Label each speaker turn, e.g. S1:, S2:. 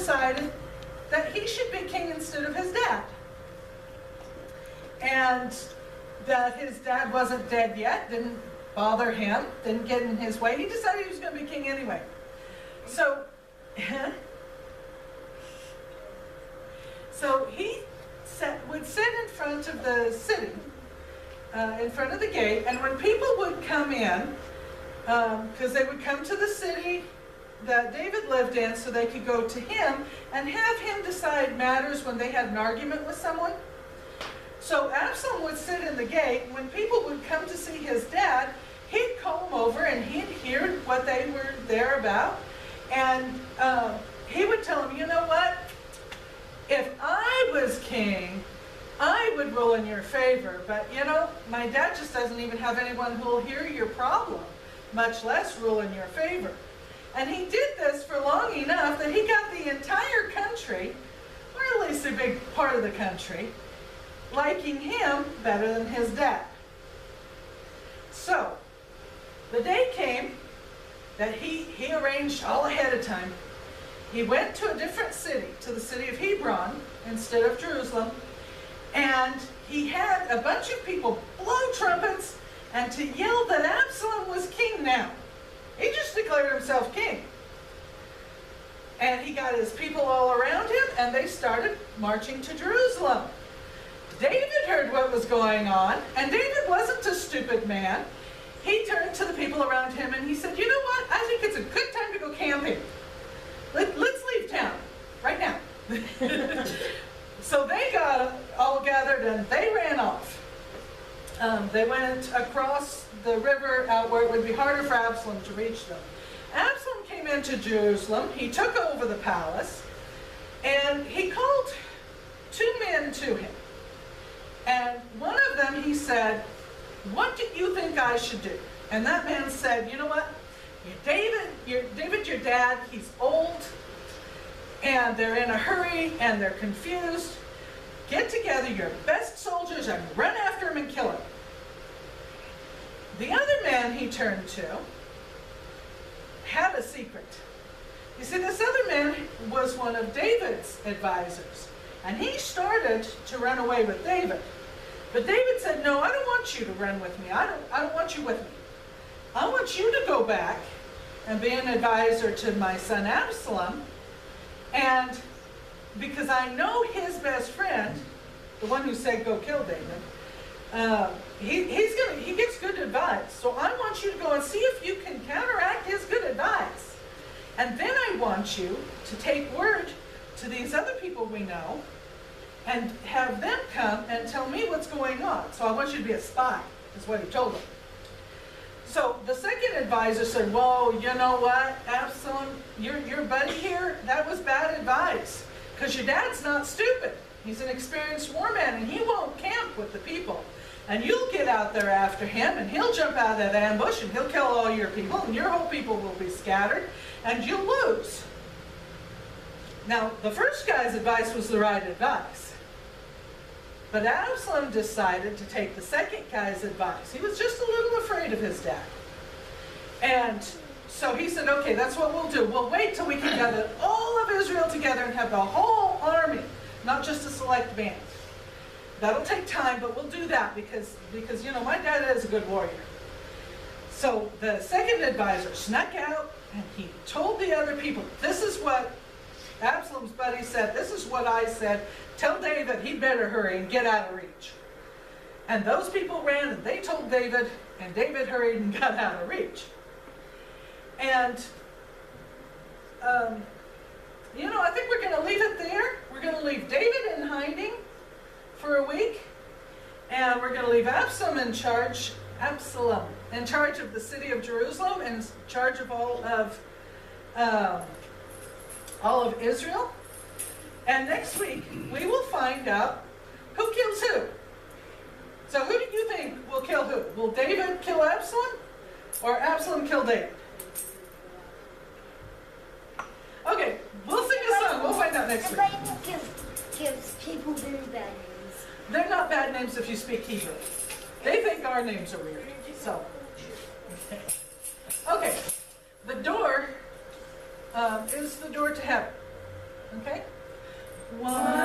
S1: decided that he should be king instead of his dad. And that his dad wasn't dead yet, didn't bother him, didn't get in his way. He decided he was going to be king anyway. So he would sit in front of the city, in front of the gate, and when people would come in, because they would come to the city that David lived in so they could go to him and have him decide matters when they had an argument with someone. So Absalom would sit in the gate. When people would come to see his dad, he'd call them over and he'd hear what they were there about. And he would tell them, you know what? If I was king, I would rule in your favor. But, you know, my dad just doesn't even have anyone who will hear your problem, much less rule in your favor. And he did this for long enough that he got the entire country, or at least a big part of the country, liking him better than his dad. So, the day came that he arranged all ahead of time. He went to a different city, to the city of Hebron instead of Jerusalem, and he had a bunch of people blow trumpets and to yell that Absalom was king now. He just declared himself king. And he got his people all around him, and they started marching to Jerusalem. David heard what was going on, and David wasn't a stupid man. He turned to the people around him and he said, you know what? I think it's a good time to go camping. Let's leave town right now. So they got all gathered and they ran off. They went across the river out where it would be harder for Absalom to reach them. Absalom came into Jerusalem. He took over the palace and he called two men to him. And one of them, he said, what do you think I should do? And that man said, you know what? David, your dad, he's old, and they're in a hurry, and they're confused. Get together your best soldiers and run after him and kill him. The other man he turned to had a secret. You see, this other man was one of David's advisors, and he started to run away with David. But David said, no, I don't want you to run with me. I don't want you with me. I want you to go back and be an advisor to my son Absalom. And because I know his best friend, the one who said go kill David, he gets good advice. So I want you to go and see if you can counteract his good advice. And then I want you to take word to these other people we know and have them come and tell me what's going on. So I want you to be a spy, is what he told them. So the second advisor said, whoa, you know what, Absalom, your buddy here, that was bad advice. Because your dad's not stupid. He's an experienced war man, and he won't camp with the people. And you'll get out there after him, and he'll jump out of that ambush, and he'll kill all your people, and your whole people will be scattered, and you'll lose. Now, the first guy's advice was the right advice. But Absalom decided to take the second guy's advice. He was just a little afraid of his dad. And so he said, okay, that's what we'll do. We'll wait till we can gather all of Israel together and have the whole army, not just a select band. That'll take time, but we'll do that because you know, my dad is a good warrior. So the second advisor snuck out and he told the other people, this is what Absalom's buddy said, this is what I said. Tell David he'd better hurry and get out of reach. And those people ran and they told David, and David hurried and got out of reach. And, you know, I think we're going to leave it there. We're going to leave David in hiding for a week. And we're going to leave Absalom in charge of the city of Jerusalem, and in charge of all of Israel. And next week, we will find out who kills who. So who do you think will kill who? Will David kill Absalom, or Absalom kill David? Okay, we'll sing a song. We'll find out next week.
S2: The Bible gives people very bad names.
S1: They're not bad names if you speak Hebrew. They think our names are weird. So, okay. The door is the door to heaven. Okay? 1,